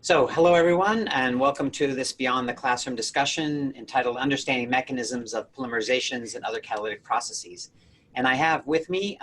So, hello everyone, and welcome to this Beyond the Classroom discussion entitled Understanding Mechanisms of Polymerizations and Other Catalytic Processes. And I have with me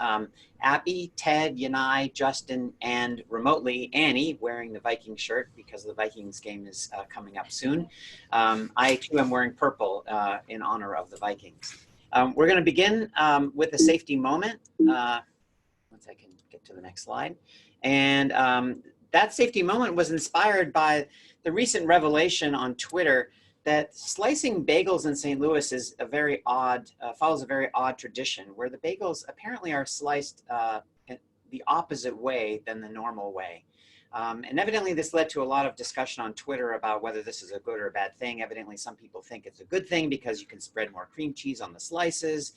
Abby, Ted, Yanai, Justin, and remotely Annie, wearing the Viking shirt because the Vikings game is coming up soon. I too am wearing purple in honor of the Vikings. We're going to begin with a safety moment. Once I can get to the next slide. And that safety moment was inspired by the recent revelation on Twitter that slicing bagels in St. Louis is a very odd, follows a very odd tradition where the bagels apparently are sliced the opposite way than the normal way. And evidently this led to a lot of discussion on Twitter about whether this is a good or a bad thing. Evidently some people think it's a good thing because you can spread more cream cheese on the slices.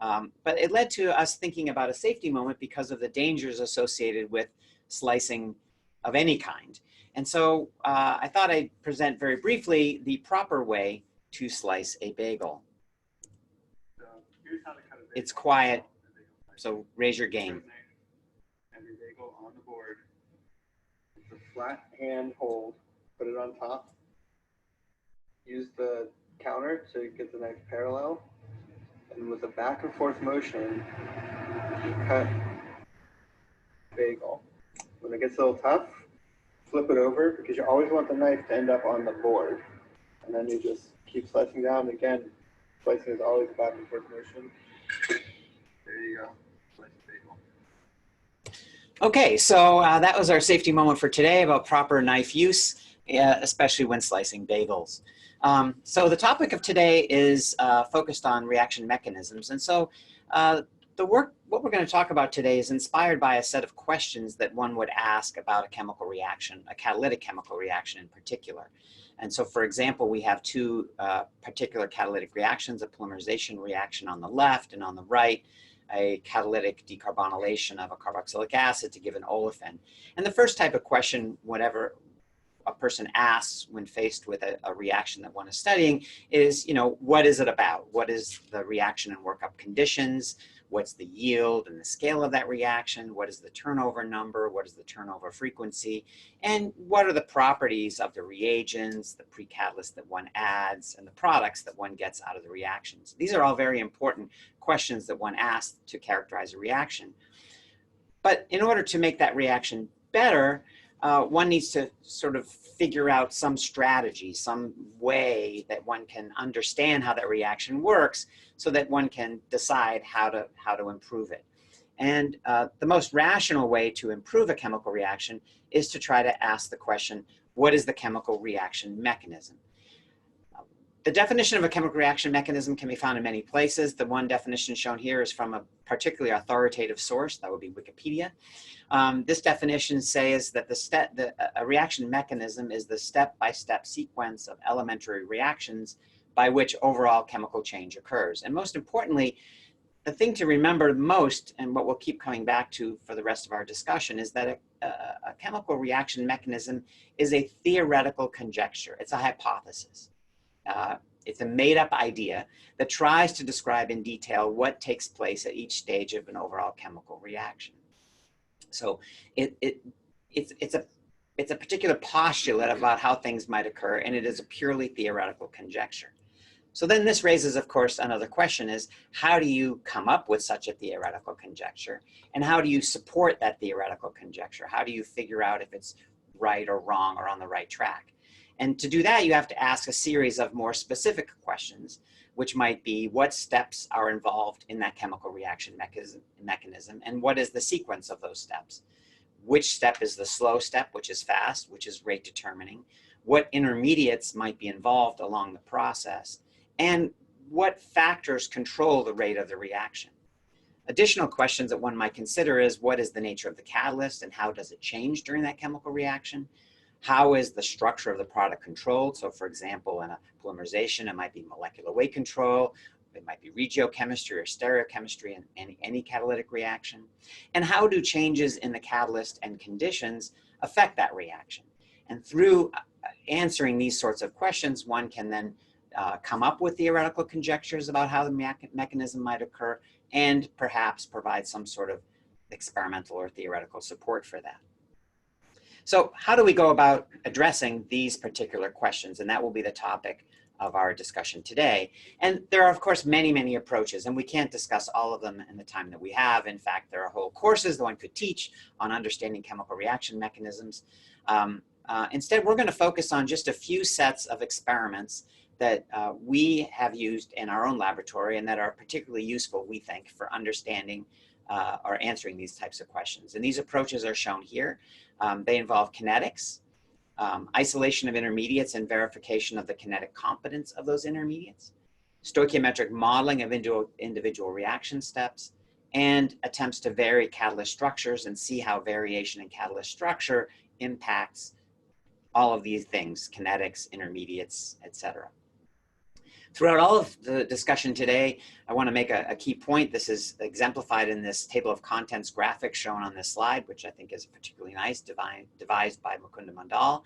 But it led to us thinking about a safety moment because of the dangers associated with slicing of any kind. And so I thought I'd present very briefly the proper way to slice a bagel. So here's how to cut a bagel. It's quiet, so raise your game. Have your bagel on the board. It's a flat hand hold. Put it on top. Use the counter to get the knife parallel. And with a back and forth motion, you cut the bagel. When it gets a little tough, flip it over because you always want the knife to end up on the board. And then you just keep slicing down. Again, slicing is always a back and forth motion. There you go. Slice the bagel. Okay, so that was our safety moment for today about proper knife use, especially when slicing bagels. So the topic of today is focused on reaction mechanisms. And so what we're going to talk about today is inspired by a set of questions that one would ask about a chemical reaction, a catalytic chemical reaction in particular. And so, for example, we have two particular catalytic reactions, a polymerization reaction on the left, and on the right, a catalytic decarbonylation of a carboxylic acid to give an olefin. And the first type of question, whatever a person asks when faced with a reaction that one is studying is, what is it about? What is the reaction and workup conditions? What's the yield and the scale of that reaction? What is the turnover number? What is the turnover frequency? And what are the properties of the reagents, the pre-catalyst that one adds, and the products that one gets out of the reactions? These are all very important questions that one asks to characterize a reaction. But in order to make that reaction better, one needs to sort of figure out some strategy, some way that one can understand how that reaction works so that one can decide how to improve it. And the most rational way to improve a chemical reaction is to try to ask the question, what is the chemical reaction mechanism? The definition of a chemical reaction mechanism can be found in many places. The one definition shown here is from a particularly authoritative source, that would be Wikipedia. This definition says that a reaction mechanism is the step-by-step sequence of elementary reactions by which overall chemical change occurs. And most importantly, the thing to remember most, and what we'll keep coming back to for the rest of our discussion, is that a chemical reaction mechanism is a theoretical conjecture. It's a hypothesis. It's a made-up idea that tries to describe in detail what takes place at each stage of an overall chemical reaction. So it's a particular postulate about how things might occur, and it is a purely theoretical conjecture. So then this raises, of course, another question is, how do you come up with such a theoretical conjecture? And how do you support that theoretical conjecture? How do you figure out if it's right or wrong or on the right track? And to do that, you have to ask a series of more specific questions, which might be what steps are involved in that chemical reaction mechanism, and what is the sequence of those steps? Which step is the slow step, which is fast, which is rate determining? What intermediates might be involved along the process? And what factors control the rate of the reaction? Additional questions that one might consider is, what is the nature of the catalyst and how does it change during that chemical reaction? How is the structure of the product controlled? So for example, in a polymerization, it might be molecular weight control, it might be regiochemistry or stereochemistry in any catalytic reaction. And how do changes in the catalyst and conditions affect that reaction? And through answering these sorts of questions, one can then come up with theoretical conjectures about how the mechanism might occur and perhaps provide some sort of experimental or theoretical support for that. So how do we go about addressing these particular questions? And that will be the topic of our discussion today. And there are, of course, many, many approaches, and we can't discuss all of them in the time that we have. In fact, there are whole courses that one could teach on understanding chemical reaction mechanisms. Instead, we're going to focus on just a few sets of experiments that we have used in our own laboratory and that are particularly useful, we think, for understanding or answering these types of questions. And these approaches are shown here. They involve kinetics, isolation of intermediates and verification of the kinetic competence of those intermediates, stoichiometric modeling of individual reaction steps, and attempts to vary catalyst structures and see how variation in catalyst structure impacts all of these things, kinetics, intermediates, etc. Throughout all of the discussion today, I want to make a key point. This is exemplified in this table of contents graphic shown on this slide, which I think is particularly nice, devised by Mukunda Mandal.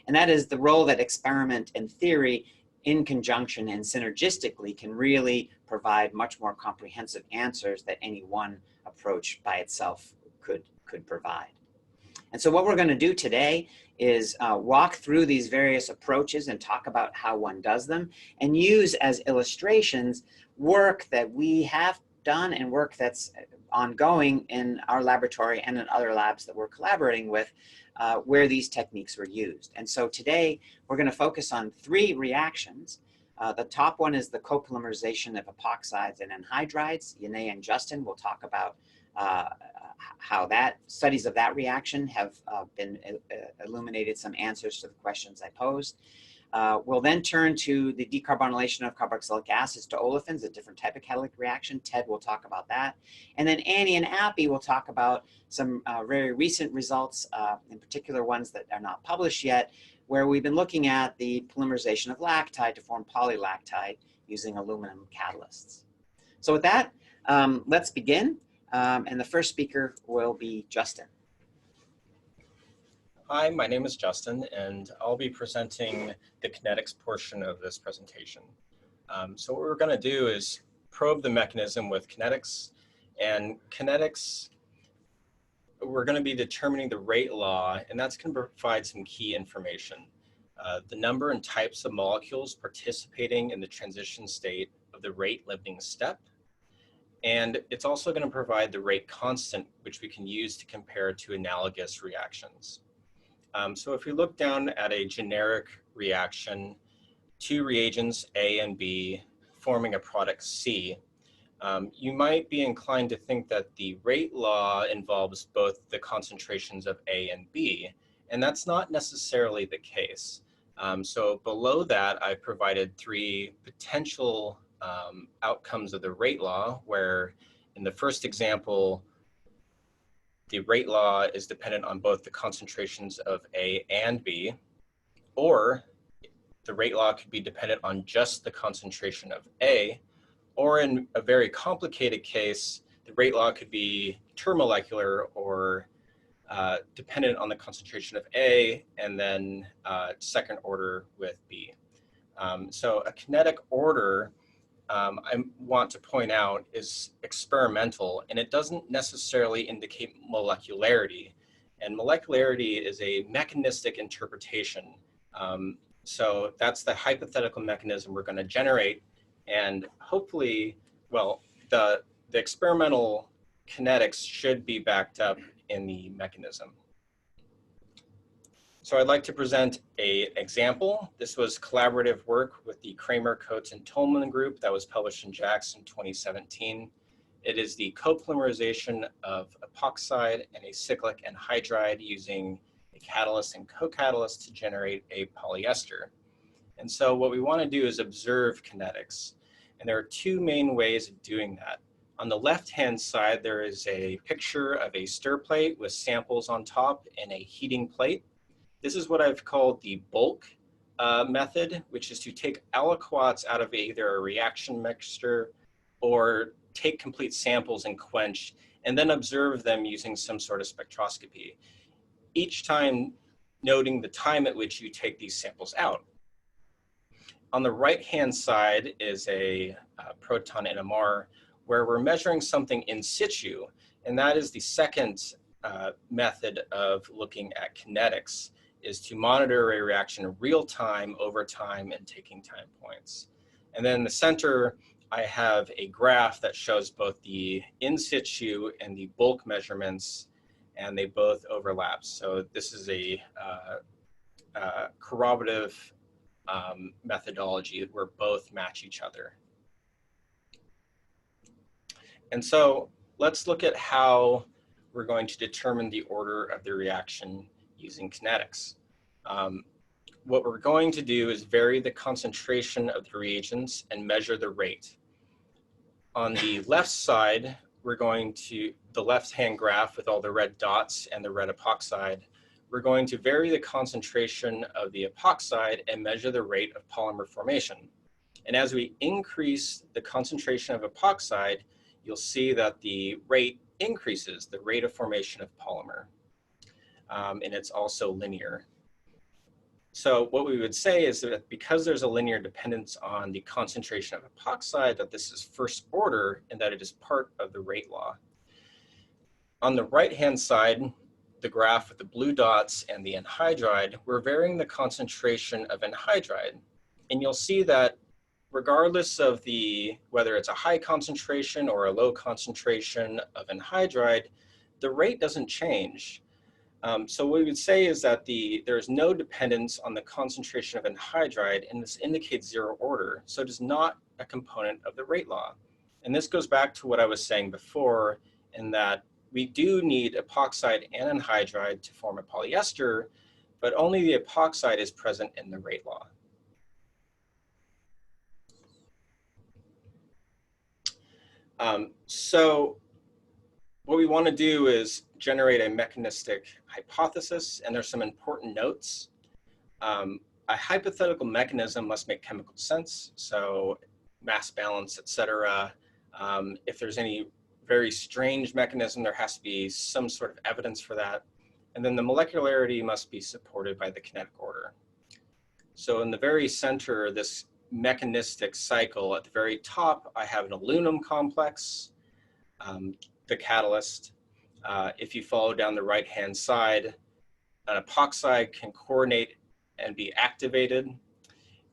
And that is the role that experiment and theory in conjunction and synergistically can really provide much more comprehensive answers that any one approach by itself could provide. And so what we're going to do today is walk through these various approaches and talk about how one does them and use as illustrations work that we have done and work that's ongoing in our laboratory and in other labs that we're collaborating with where these techniques were used. And so today we're going to focus on 3 reactions. The top one is the copolymerization of epoxides and anhydrides. Yane and Justin will talk about how studies of that reaction have illuminated some answers to the questions I posed. We'll then turn to the decarbonylation of carboxylic acids to olefins, a different type of catalytic reaction. Ted will talk about that. And then Annie and Appy will talk about some very recent results, in particular ones that are not published yet, where we've been looking at the polymerization of lactide to form polylactide using aluminum catalysts. So with that, let's begin. And the first speaker will be Justin. Hi, my name is Justin, and I'll be presenting the kinetics portion of this presentation. So what we're going to do is probe the mechanism with kinetics. And kinetics, we're going to be determining the rate law, and that's going to provide some key information. The number and types of molecules participating in the transition state of the rate limiting step. And it's also going to provide the rate constant, which we can use to compare to analogous reactions. So if we look down at a generic reaction, 2 reagents, A and B, forming a product C, you might be inclined to think that the rate law involves both the concentrations of A and B, and that's not necessarily the case. So below that, I provided 3 potential outcomes of the rate law, where in the first example, the rate law is dependent on both the concentrations of A and B, or the rate law could be dependent on just the concentration of A, or in a very complicated case, the rate law could be termolecular or dependent on the concentration of A and then second order with B. So a kinetic order, I want to point out, is experimental, and it doesn't necessarily indicate molecularity. And molecularity is a mechanistic interpretation. So that's the hypothetical mechanism we're going to generate. And hopefully, well, the experimental kinetics should be backed up in the mechanism. So I'd like to present an example. This was collaborative work with the Kramer, Coates, and Tolman group that was published in JACS in 2017. It is the copolymerization of epoxide and a cyclic anhydride using a catalyst and co-catalyst to generate a polyester. And so what we want to do is observe kinetics. And there are 2 main ways of doing that. On the left-hand side, there is a picture of a stir plate with samples on top and a heating plate. This is what I've called the bulk method, which is to take aliquots out of either a reaction mixture or take complete samples and quench, and then observe them using some sort of spectroscopy. Each time noting the time at which you take these samples out. On the right-hand side is a proton NMR, where we're measuring something in situ, and that is the second method of looking at kinetics is to monitor a reaction in real time, over time, and taking time points. And then in the center, I have a graph that shows both the in situ and the bulk measurements, and they both overlap. So this is a corroborative methodology where both match each other. And so let's look at how we're going to determine the order of the reaction using kinetics. What we're going to do is vary the concentration of the reagents and measure the rate. On the left side, we're going to, the left-hand graph with all the red dots and the red epoxide, we're going to vary the concentration of the epoxide and measure the rate of polymer formation. And as we increase the concentration of epoxide, you'll see that the rate increases, the rate of formation of polymer. And it's also linear. So what we would say is that because there's a linear dependence on the concentration of epoxide, that this is first order and that it is part of the rate law. On the right-hand side, the graph with the blue dots and the anhydride, we're varying the concentration of anhydride. And you'll see that regardless of whether it's a high concentration or a low concentration of anhydride, the rate doesn't change. So what we would say is that there's no dependence on the concentration of anhydride, and this indicates zero order. So it is not a component of the rate law. And this goes back to what I was saying before, in that we do need epoxide and anhydride to form a polyester, but only the epoxide is present in the rate law. So what we want to do is generate a mechanistic hypothesis, and there's some important notes. A hypothetical mechanism must make chemical sense, so mass balance, etc. If there's any very strange mechanism, there has to be some sort of evidence for that. And then the molecularity must be supported by the kinetic order. So in the very center, this mechanistic cycle, at the very top, I have an aluminum complex, the catalyst. If you follow down the right-hand side, an epoxide can coordinate and be activated.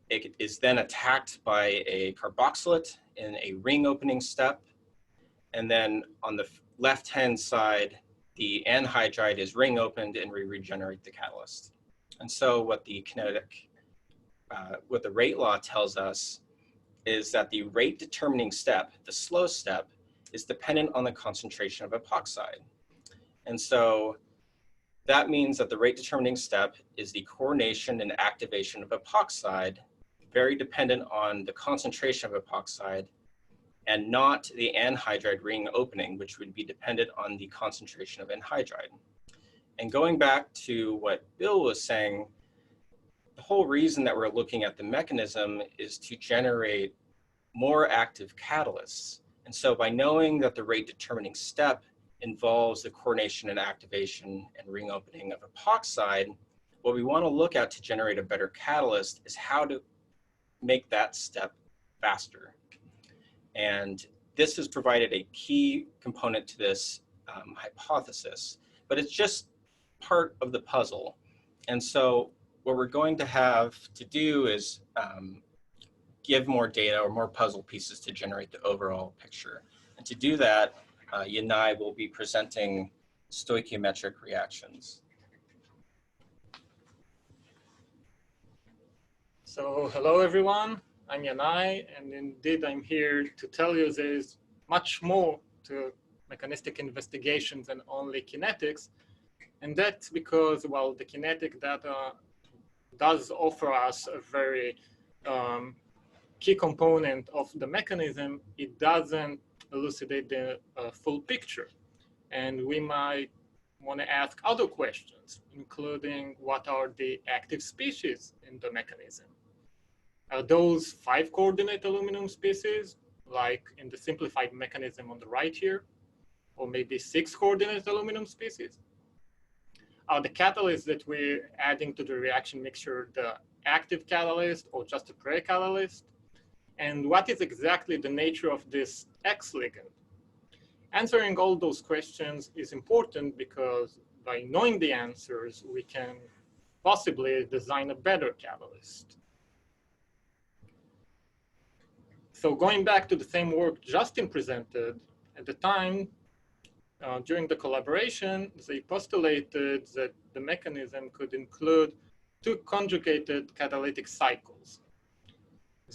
It is then attacked by a carboxylate in a ring opening step. And then on the left-hand side, the anhydride is ring opened and we regenerate the catalyst. And so what the rate law tells us is that the rate determining step, the slow step, is dependent on the concentration of epoxide. And so that means that the rate determining step is the coordination and activation of epoxide, very dependent on the concentration of epoxide, and not the anhydride ring opening, which would be dependent on the concentration of anhydride. And going back to what Bill was saying, the whole reason that we're looking at the mechanism is to generate more active catalysts. And so by knowing that the rate determining step involves the coordination and activation and ring opening of epoxide, what we want to look at to generate a better catalyst is how to make that step faster. And this has provided a key component to this hypothesis, but it's just part of the puzzle. And so what we're going to have to do is give more data or more puzzle pieces to generate the overall picture. And to do that, Yanai will be presenting stoichiometric reactions. So hello everyone, I'm Yanai, and indeed I'm here to tell you there's much more to mechanistic investigations than only kinetics. And that's because, while the kinetic data does offer us a very key component of the mechanism, it doesn't elucidate the full picture. And we might want to ask other questions, including what are the active species in the mechanism? Are those 5 coordinate aluminum species, like in the simplified mechanism on the right here, or maybe 6 coordinate aluminum species? Are the catalysts that we're adding to the reaction mixture the active catalyst or just a pre-catalyst? And what is exactly the nature of this X ligand? answering all those questions is important because by knowing the answers, we can possibly design a better catalyst. So going back to the same work Justin presented, at the time, during the collaboration, they postulated that the mechanism could include two conjugated catalytic cycles.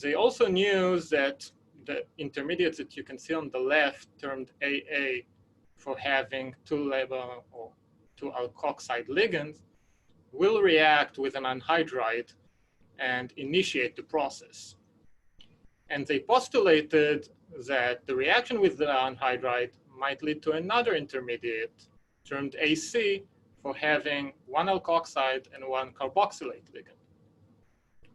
They also knew that the intermediates that you can see on the left, termed AA, for having two alkoxide ligands, will react with an anhydride and initiate the process. And they postulated that the reaction with the anhydride might lead to another intermediate termed AC for having one alkoxide and one carboxylate ligand.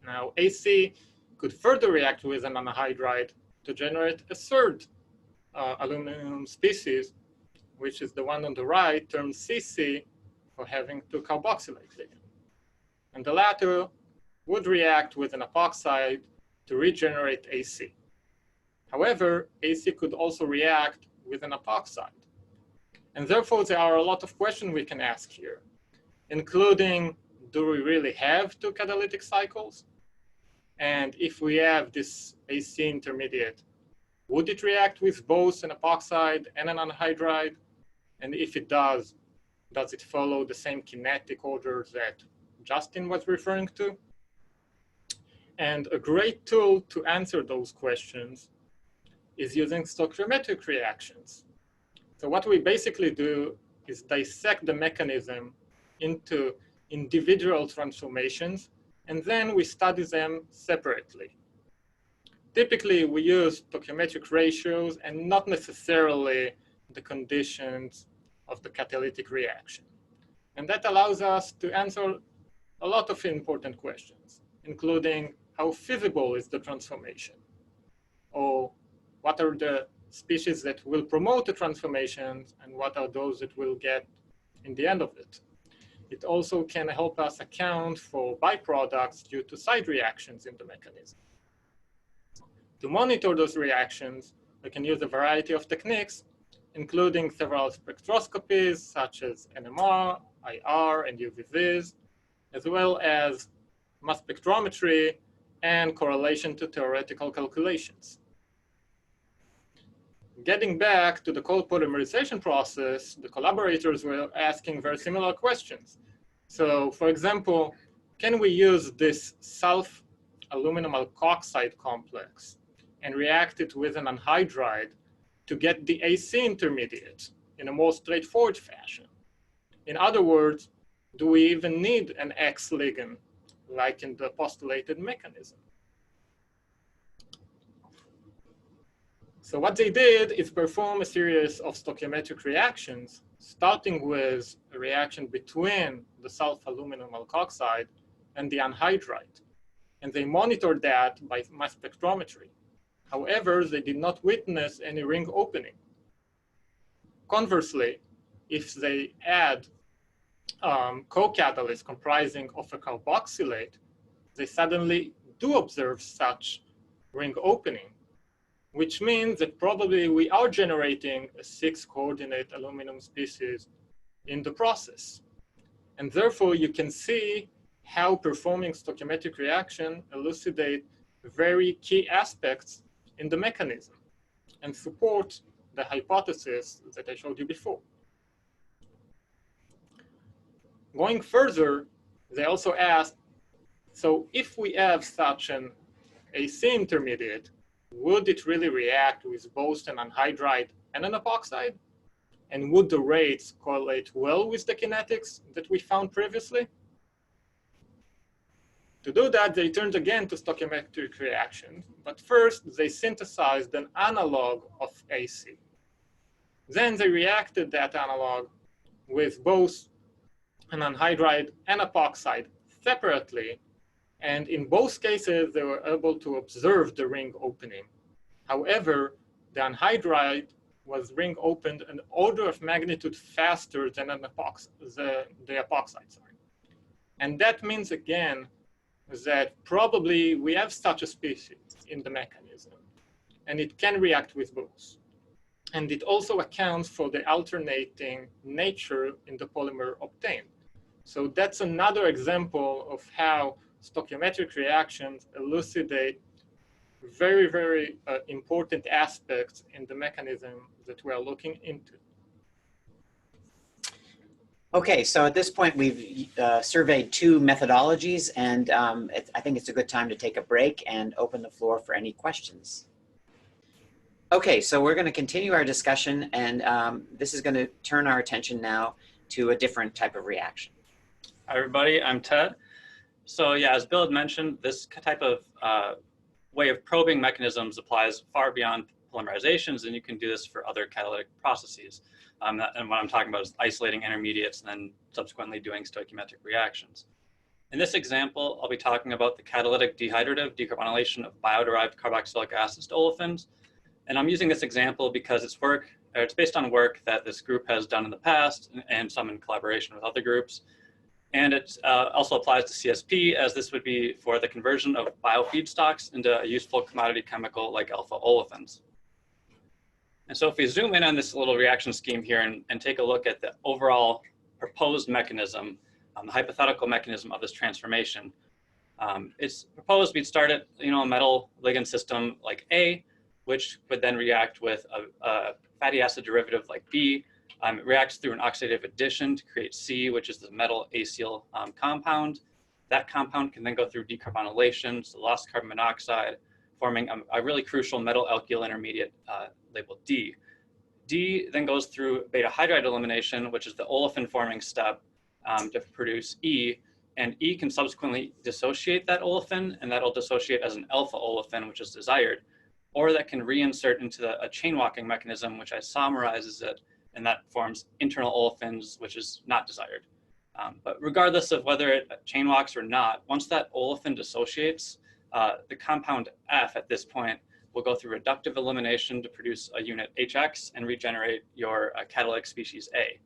Now, AC could further react with an anhydride to generate a third aluminum species, which is the one on the right, termed CC, for having two carboxylate ligands. And the latter would react with an epoxide to regenerate AC. However, AC could also react with an epoxide. And therefore, there are a lot of questions we can ask here, including, do we really have two catalytic cycles? And if we have this AC intermediate, would it react with both an epoxide and an anhydride? And if it does it follow the same kinetic order that Justin was referring to? And a great tool to answer those questions is using stoichiometric reactions. So what we basically do is dissect the mechanism into individual transformations, and then we study them separately. Typically, we use stoichiometric ratios and not necessarily the conditions of the catalytic reaction. And that allows us to answer a lot of important questions, including how feasible is the transformation? Or what are the species that will promote the transformations, and what are those that will get in the end of it? It also can help us account for byproducts due to side reactions in the mechanism. To monitor those reactions, we can use a variety of techniques, including several spectroscopies such as NMR, IR, and UV-Vis, as well as mass spectrometry and correlation to theoretical calculations. Getting back to the cold polymerization process, the collaborators were asking very similar questions. So, for example, can we use this sulf aluminum alkoxide complex and react it with an anhydride to get the AC intermediate in a more straightforward fashion? In other words, do we even need an X ligand like in the postulated mechanism? So what they did is perform a series of stoichiometric reactions, starting with a reaction between the sulf aluminum alkoxide and the anhydride. And they monitored that by mass spectrometry. However, they did not witness any ring opening. Conversely, if they add co-catalyst comprising of a carboxylate, they suddenly do observe such ring opening, which means that probably we are generating a 6-coordinate aluminum species in the process. And therefore, you can see how performing stoichiometric reaction elucidate very key aspects in the mechanism and support the hypothesis that I showed you before. Going further, they also asked, so if we have such an AC intermediate, would it really react with both an anhydride and an epoxide? And would the rates correlate well with the kinetics that we found previously? To do that, they turned again to stoichiometric reactions, but first they synthesized an analog of AC. Then they reacted that analog with both an anhydride and epoxide separately, and in both cases, they were able to observe the ring opening. However, the anhydride was ring opened an order of magnitude faster than the epoxide. And that means, again, that probably we have such a species in the mechanism, and it can react with both. And it also accounts for the alternating nature in the polymer obtained. So that's another example of how stoichiometric reactions elucidate very, very important aspects in the mechanism that we are looking into. Okay, so at this point we've surveyed two methodologies, and I think it's a good time to take a break and open the floor for any questions. Okay, so we're going to continue our discussion, and this is going to turn our attention now to a different type of reaction. Hi everybody, I'm Ted. So yeah, as Bill had mentioned, this type of way of probing mechanisms applies far beyond polymerizations, and you can do this for other catalytic processes. And what I'm talking about is isolating intermediates and then subsequently doing stoichiometric reactions. In this example, I'll be talking about the catalytic dehydrative decarbonylation of bio-derived carboxylic acids to olefins. And I'm using this example because it's based on work that this group has done in the past and some in collaboration with other groups. And it also applies to CSP, as this would be for the conversion of biofeedstocks into a useful commodity chemical like alpha olefins. And so if we zoom in on this little reaction scheme here and take a look at the overall proposed mechanism, the hypothetical mechanism of this transformation, it's proposed we'd start at a metal ligand system like A, which would then react with a fatty acid derivative like B. It reacts through an oxidative addition to create C, which is the metal acyl compound. That compound can then go through decarbonylation, so lost carbon monoxide, forming a really crucial metal alkyl intermediate labeled D. D then goes through beta hydride elimination, which is the olefin forming step to produce E, and E can subsequently dissociate that olefin, and that'll dissociate as an alpha olefin, which is desired, or that can reinsert into a chain walking mechanism, which isomerizes it, and that forms internal olefins, which is not desired. But regardless of whether it chain walks or not, once that olefin dissociates, the compound F at this point will go through reductive elimination to produce a unit HX and regenerate your catalytic species A.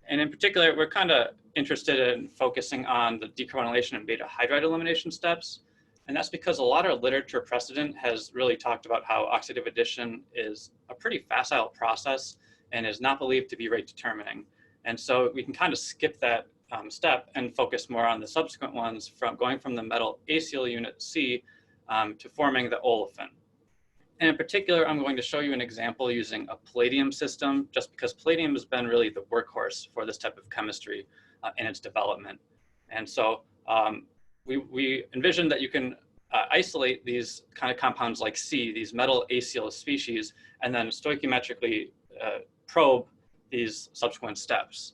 And in particular, we're kind of interested in focusing on the decarbonylation and beta hydride elimination steps. And that's because a lot of literature precedent has really talked about how oxidative addition is a pretty facile process and is not believed to be rate determining. And so we can kind of skip that step and focus more on the subsequent ones, from going from the metal acyl unit C to forming the olefin. And in particular, I'm going to show you an example using a palladium system, just because palladium has been really the workhorse for this type of chemistry in its development. And so we envision that you can isolate these kind of compounds like C, these metal acyl species, and then stoichiometrically probe these subsequent steps.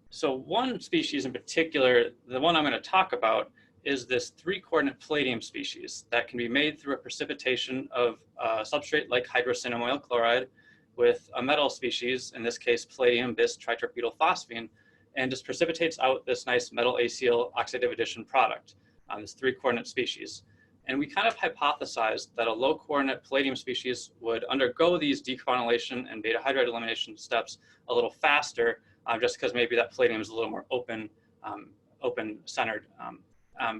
So one species in particular, the one I'm going to talk about, is this 3-coordinate palladium species that can be made through a precipitation of a substrate like hydrocinnamoyl chloride with a metal species, in this case palladium bis tritorpedylphosphine, and just precipitates out this nice metal acyl oxidative addition product on this 3-coordinate species. And we kind of hypothesized that a low-coordinate palladium species would undergo these decarbonylation and beta hydride elimination steps a little faster, just because maybe that palladium is a little more open-centered.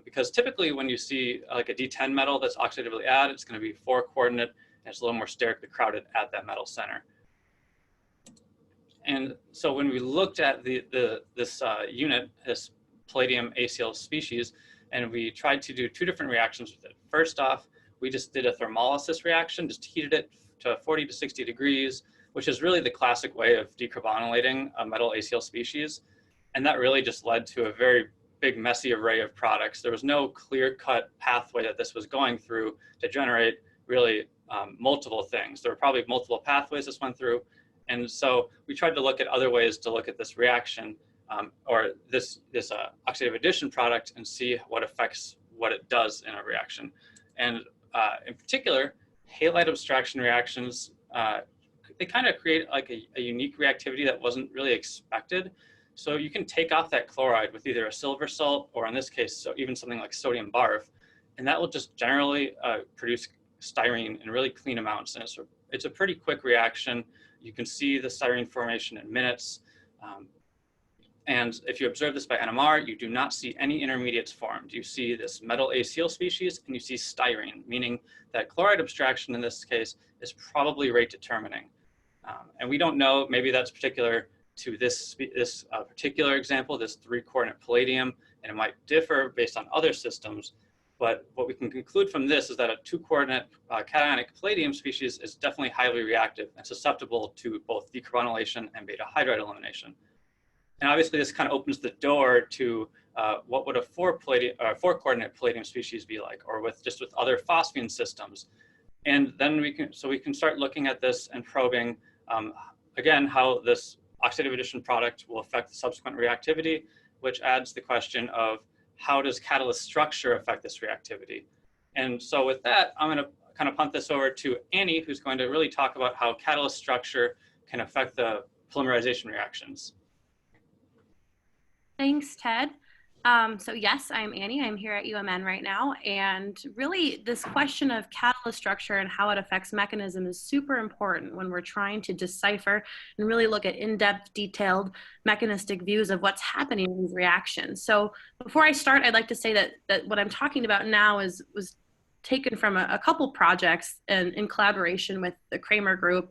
Because typically when you see like a D10 metal that's oxidatively added, it's going to be 4-coordinate, and it's a little more sterically crowded at that metal center. And so when we looked at this unit, this palladium acyl species, and we tried to do 2 different reactions with it. First off, we just did a thermolysis reaction, just heated it to 40 to 60 degrees, which is really the classic way of decarbonylating a metal acyl species. And that really just led to a very big, messy array of products. There was no clear-cut pathway that this was going through to generate really multiple things. There were probably multiple pathways this went through. And so we tried to look at other ways to look at this reaction or this oxidative addition product and see what affects what it does in a reaction. And in particular, halide abstraction reactions, they kind of create like a unique reactivity that wasn't really expected. So you can take off that chloride with either a silver salt, or in this case, so even something like sodium barf, and that will just generally produce styrene in really clean amounts. And it's a pretty quick reaction. You can see the styrene formation in minutes. And if you observe this by NMR, you do not see any intermediates formed. You see this metal acyl species and you see styrene, meaning that chloride abstraction in this case is probably rate determining. And we don't know, maybe that's particular to this particular example, this 3-coordinate palladium, and it might differ based on other systems. But what we can conclude from this is that a 2-coordinate cationic palladium species is definitely highly reactive and susceptible to both decarbonylation and beta hydride elimination. And obviously this kind of opens the door to what would a 4-coordinate palladium species be like, or with other phosphine systems. And then we can start looking at this and probing, again, how this oxidative addition product will affect the subsequent reactivity, which adds the question of how does catalyst structure affect this reactivity? And so with that, I'm going to kind of punt this over to Annie, who's going to really talk about how catalyst structure can affect the polymerization reactions. Thanks, Ted. So yes, I'm Annie. I'm here at UMN right now. And really this question of catalyst structure and how it affects mechanism is super important when we're trying to decipher and really look at in-depth, detailed mechanistic views of what's happening in these reactions. So before I start, I'd like to say that what I'm talking about now was taken from a couple projects in collaboration with the Kramer group,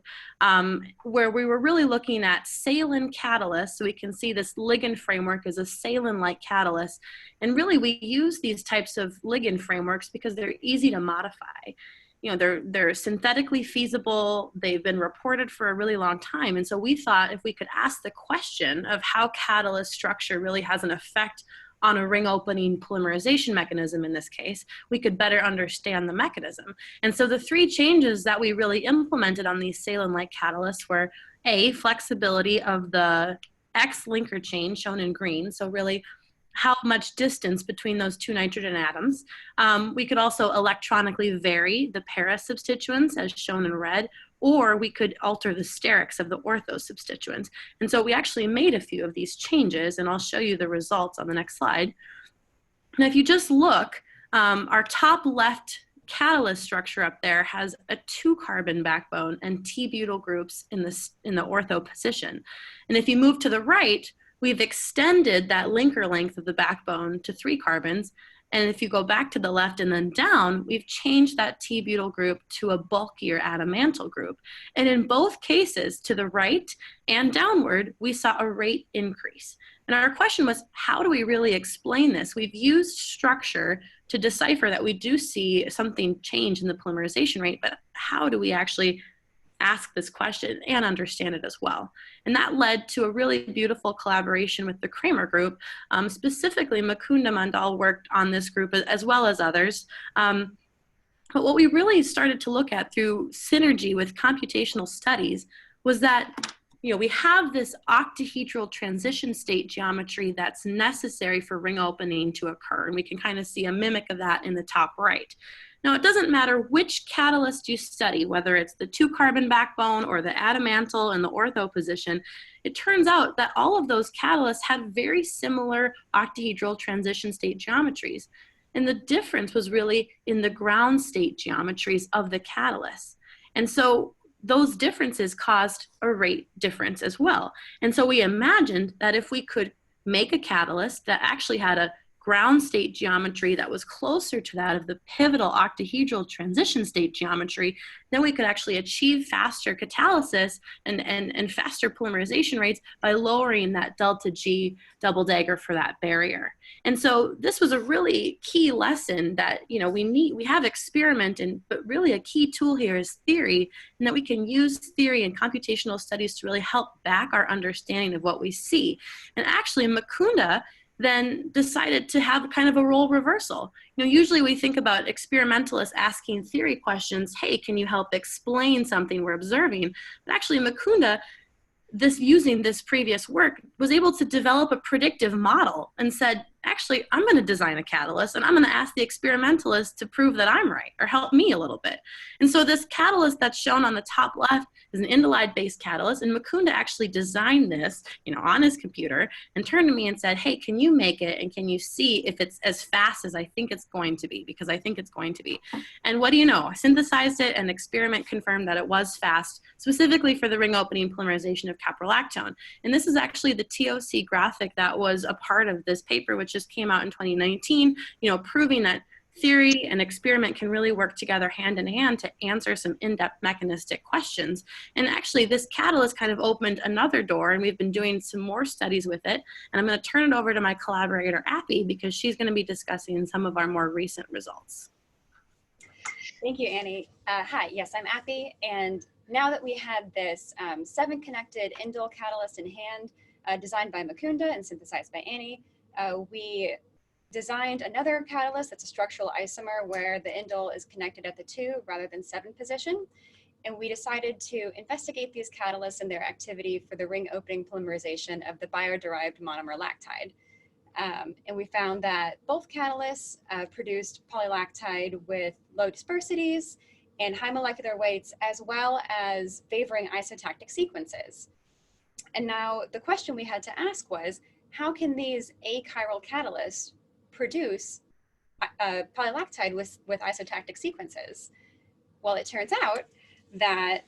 where we were really looking at saline catalysts. So we can see this ligand framework is a saline-like catalyst. And really we use these types of ligand frameworks because they're easy to modify. You know, they're synthetically feasible. They've been reported for a really long time. And so we thought if we could ask the question of how catalyst structure really has an effect on a ring opening polymerization mechanism in this case, we could better understand the mechanism. And so the 3 changes that we really implemented on these saline-like catalysts were A, flexibility of the X linker chain shown in green. So really how much distance between those 2 nitrogen atoms. We could also electronically vary the para substituents as shown in red, or we could alter the sterics of the ortho substituents. And so we actually made a few of these changes, and I'll show you the results on the next slide. Now, if you just look, our top left catalyst structure up there has a 2-carbon backbone and T-butyl groups in the ortho position. And if you move to the right, we've extended that linker length of the backbone to 3 carbons. And if you go back to the left and then down, we've changed that T-butyl group to a bulkier adamantyl group. And in both cases, to the right and downward, we saw a rate increase. And our question was, how do we really explain this? We've used structure to decipher that we do see something change in the polymerization rate, but how do we actually ask this question and understand it as well? And that led to a really beautiful collaboration with the Kramer group. Specifically, Mukunda Mandal worked on this group as well as others. But what we really started to look at through synergy with computational studies was that we have this octahedral transition state geometry that's necessary for ring opening to occur. And we can kind of see a mimic of that in the top right. Now, it doesn't matter which catalyst you study, whether it's the 2-carbon backbone or the adamantyl in the ortho position, it turns out that all of those catalysts had very similar octahedral transition state geometries. And the difference was really in the ground state geometries of the catalysts. And so those differences caused a rate difference as well. And so we imagined that if we could make a catalyst that actually had a ground state geometry that was closer to that of the pivotal octahedral transition state geometry, then we could actually achieve faster catalysis and faster polymerization rates by lowering that delta G double dagger for that barrier. And so this was a really key lesson that we have experiment, but really a key tool here is theory, and that we can use theory and computational studies to really help back our understanding of what we see. And actually Mukunda then decided to have kind of a role reversal. Usually we think about experimentalists asking theory questions, hey, can you help explain something we're observing? But actually Mukunda, using this previous work, was able to develop a predictive model and said, actually, actually, I'm going to design a catalyst and I'm going to ask the experimentalist to prove that I'm right or help me a little bit. And so this catalyst that's shown on the top left is an indolide-based catalyst, and Mukunda actually designed this, on his computer and turned to me and said, hey, can you make it, and can you see if it's as fast as I think it's going to be, because I think it's going to be. And what do you know? I synthesized it, and the experiment confirmed that it was fast, specifically for the ring opening polymerization of caprolactone. And this is actually the TOC graphic that was a part of this paper, which just came out in 2019, proving that theory and experiment can really work together hand in hand to answer some in-depth mechanistic questions. And actually, this catalyst kind of opened another door, and we've been doing some more studies with it. And I'm going to turn it over to my collaborator, Appy, because she's going to be discussing some of our more recent results. Thank you, Annie. Hi, yes, I'm Appy. And now that we had this 7-connected indole catalyst in hand, designed by Mukunda and synthesized by Annie, we designed another catalyst that's a structural isomer where the indole is connected at the 2 rather than 7 position. And we decided to investigate these catalysts and their activity for the ring opening polymerization of the bio-derived monomer lactide. And we found that both catalysts produced polylactide with low dispersities and high molecular weights, as well as favoring isotactic sequences. And now the question we had to ask was, how can these achiral catalysts produce polylactide with isotactic sequences? Well, it turns out that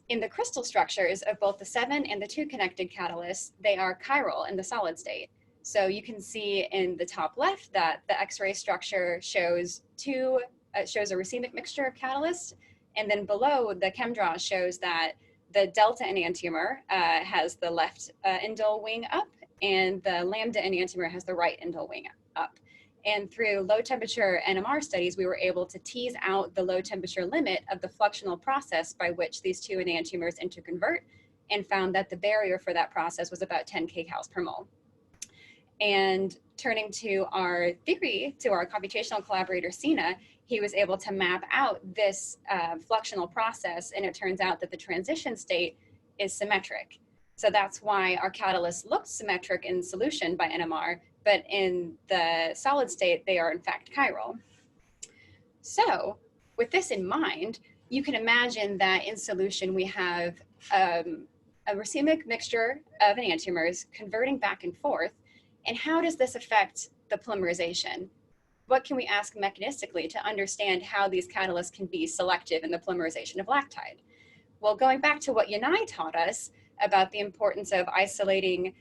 in the crystal structures of both the 7 and the 2 connected catalysts, they are chiral in the solid state. So you can see in the top left that the X-ray structure shows a racemic mixture of catalysts, and then below the chem draw shows that the delta enantiomer has the left indole wing up, and the lambda enantiomer has the right indole wing up. And through low temperature NMR studies, we were able to tease out the low temperature limit of the fluxional process by which these 2 enantiomers interconvert, and found that the barrier for that process was about 10 kcal per mole. And turning to our theory, to our computational collaborator, Sina, he was able to map out this fluxional process, and it turns out that the transition state is symmetric. So that's why our catalysts looked symmetric in solution by NMR, but in the solid state, they are in fact chiral. So with this in mind, you can imagine that in solution, we have a racemic mixture of enantiomers converting back and forth. And how does this affect the polymerization? What can we ask mechanistically to understand how these catalysts can be selective in the polymerization of lactide? Well, going back to what Yanai taught us about the importance of isolating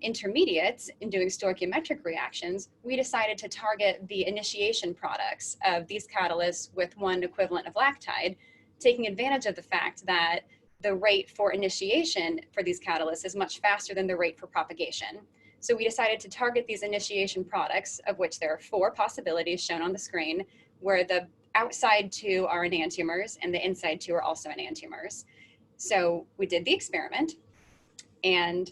intermediates in doing stoichiometric reactions, we decided to target the initiation products of these catalysts with one equivalent of lactide, taking advantage of the fact that the rate for initiation for these catalysts is much faster than the rate for propagation. So we decided to target these initiation products, of which there are 4 possibilities shown on the screen, where the outside 2 are enantiomers and the inside 2 are also enantiomers. So we did the experiment, and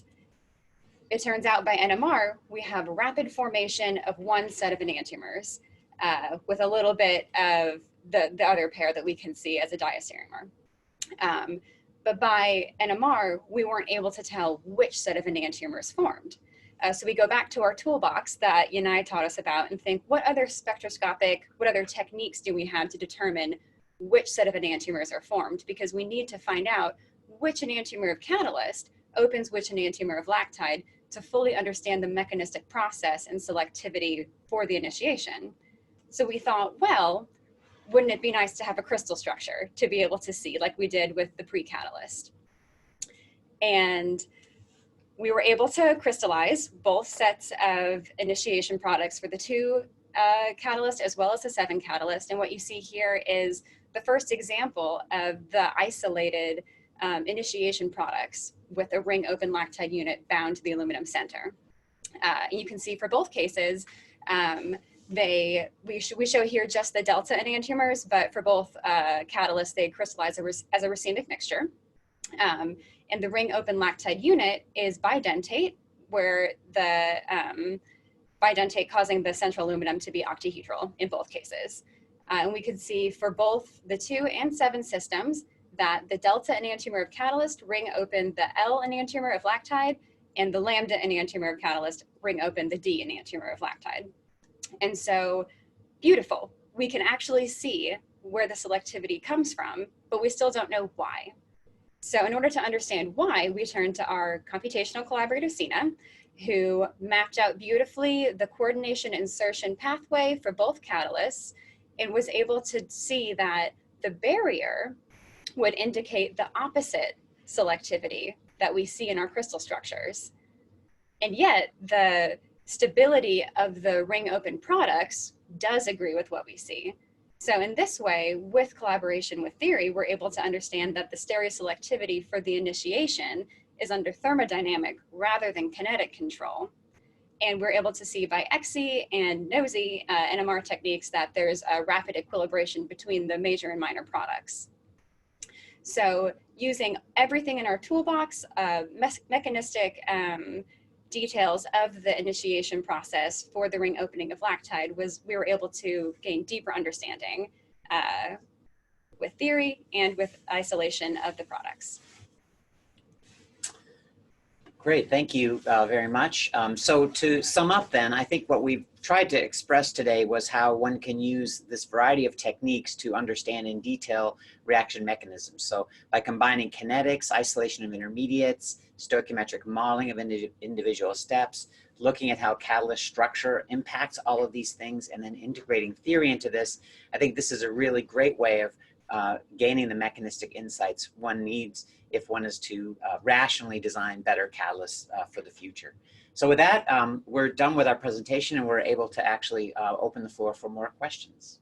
it turns out by NMR, we have rapid formation of one set of enantiomers with a little bit of the other pair that we can see as a diastereomer. But by NMR, we weren't able to tell which set of enantiomers formed. So we go back to our toolbox that Yanai taught us about and think, what other techniques do we have to determine which set of enantiomers are formed? Because we need to find out which enantiomer of catalyst opens which enantiomer of lactide to fully understand the mechanistic process and selectivity for the initiation. So we thought, well, wouldn't it be nice to have a crystal structure to be able to see, like we did with the pre-catalyst? And we were able to crystallize both sets of initiation products for the 2 catalyst as well as the 7 catalyst. And what you see here is the first example of the isolated initiation products with a ring open lactide unit bound to the aluminum center. You can see for both cases, we show here just the delta enantiomers, but for both catalysts, they crystallize as a racemic mixture. And the ring open lactide unit is bidentate, where the bidentate causing the central aluminum to be octahedral in both cases. And we could see for both the 2 and 7 systems that the delta enantiomer of catalyst ring open the L enantiomer of lactide, and the lambda enantiomer of catalyst ring open the D enantiomer of lactide. And so, beautiful. We can actually see where the selectivity comes from, but we still don't know why. So in order to understand why, we turn to our computational collaborator, Sina, who mapped out beautifully the coordination insertion pathway for both catalysts and was able to see that the barrier would indicate the opposite selectivity that we see in our crystal structures. And yet the stability of the ring open products does agree with what we see. So in this way, with collaboration with theory, we're able to understand that the stereoselectivity for the initiation is under thermodynamic rather than kinetic control. And we're able to see by XE and NOSI NMR techniques that there's a rapid equilibration between the major and minor products. So using everything in our toolbox, mechanistic details of the initiation process for the ring opening of lactide, we were able to gain deeper understanding with theory and with isolation of the products. Great, thank you very much. So to sum up then, I think what we've tried to express today was how one can use this variety of techniques to understand in detail reaction mechanisms. So by combining kinetics, isolation of intermediates, stoichiometric modeling of individual steps, looking at how catalyst structure impacts all of these things, and then integrating theory into this, I think this is a really great way of gaining the mechanistic insights one needs if one is to rationally design better catalysts for the future. So with that, we're done with our presentation and we're able to actually open the floor for more questions.